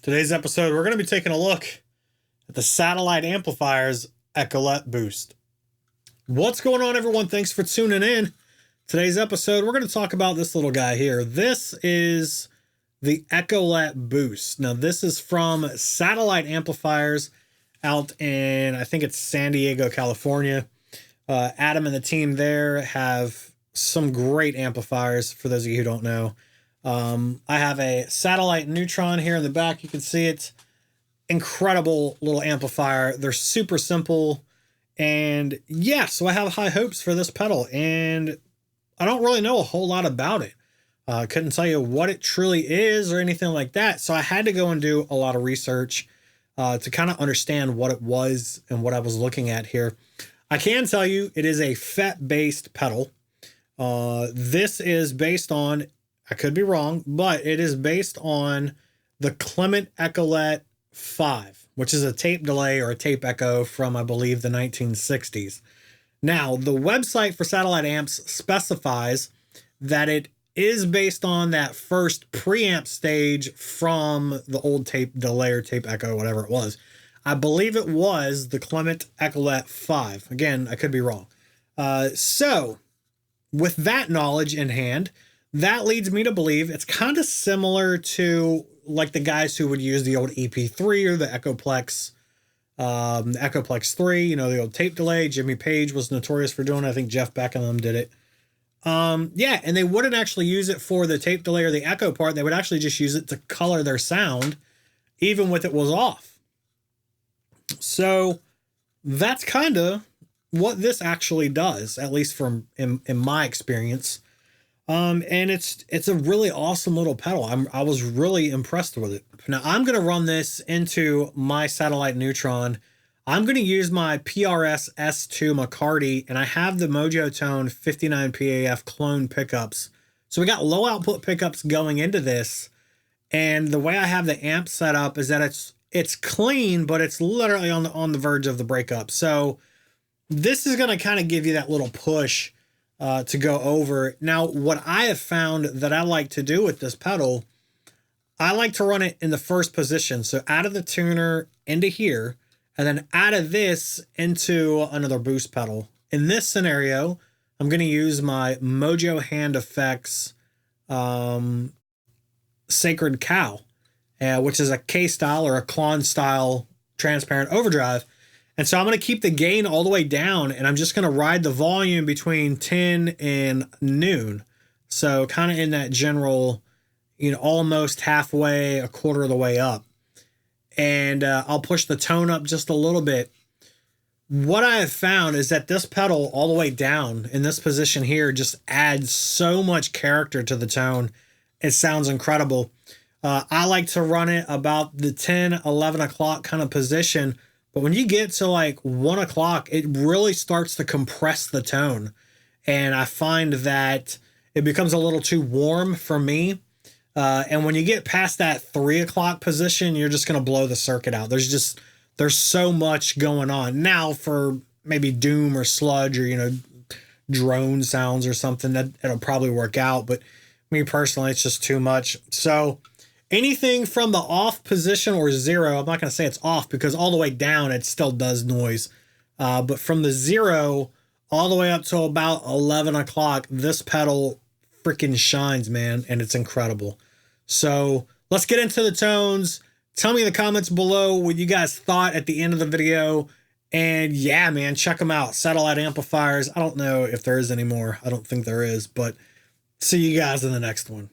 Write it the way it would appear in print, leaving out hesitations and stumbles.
Today's episode, we're going to be taking a look at the satellite amplifier's Echolette Boost. What's going on, everyone? Thanks for tuning in. Today's episode, we're going to talk about this little guy here. This is the Echolette Boost. Now, this is from Satellite Amplifiers out in, I think it's San Diego, California. Adam and the team there have some great amplifiers, for those of you who don't know. I have a satellite neutron here in the back. You can see it. Incredible little amplifier. They're super simple. And yeah, so I have high hopes for this pedal. And I don't really know a whole lot about it. Couldn't tell you what it truly is or anything like that. So I had to go and do a lot of research to kind of understand what it was and what I was looking at here. I can tell you it is a FET-based pedal. This is based on, I could be wrong, but it is based on the Clement Echolette 5, which is a tape delay or a tape echo from, I believe, the 1960s. Now, the website for satellite amps specifies that it is based on that first preamp stage from the old tape delay or tape echo, whatever it was. I believe it was the Clement Echolette 5. Again, I could be wrong. So, with that knowledge in hand, that leads me to believe it's kind of similar to like the guys who would use the old EP3 or the Echoplex 3, you know, the old tape delay. Jimmy Page was notorious for doing it. I think Jeff Beck and them did it. Yeah, and they wouldn't actually use it for the tape delay or the echo part. They would actually just use it to color their sound, even with it was off. So that's kind of what this actually does, at least from in my experience. And it's a really awesome little pedal. I was really impressed with it. Now I'm going to run this into my satellite neutron. I'm going to use my PRS S2 McCarty, and I have the Mojo Tone 59 PAF clone pickups. So we got low output pickups going into this. And the way I have the amp set up is that it's clean, but it's literally on the verge of the breakup. So this is going to kind of give you that little push to go over. Now, what I have found that I like to do with this pedal, I like to run it in the first position. So out of the tuner into here, and then out of this into another boost pedal. In this scenario, I'm going to use my Mojo Hand Effects Sacred Cow, which is a K-style or a Klon style transparent overdrive. And so I'm going to keep the gain all the way down, and I'm just going to ride the volume between 10 and noon. So kind of in that general, you know, almost halfway, a quarter of the way up. And I'll push the tone up just a little bit. What I have found is that this pedal all the way down in this position here just adds so much character to the tone. It sounds incredible. I like to run it about the 10, 11 o'clock kind of position. But when you get to like 1 o'clock, it really starts to compress the tone. And I find that it becomes a little too warm for me. And when you get past that 3 o'clock position, you're just going to blow the circuit out. There's so much going on. Now for maybe doom or sludge or, you know, drone sounds or something, that it'll probably work out. But me personally, it's just too much. So anything from the off position or zero, I'm not going to say it's off because all the way down, it still does noise. But from the zero all the way up to about 11 o'clock, this pedal freaking shines, man. And it's incredible. So let's get into the tones. Tell me in the comments below what you guys thought at the end of the video. And yeah, man, check them out. Satellite amplifiers. I don't know if there is any more. I don't think there is, but see you guys in the next one.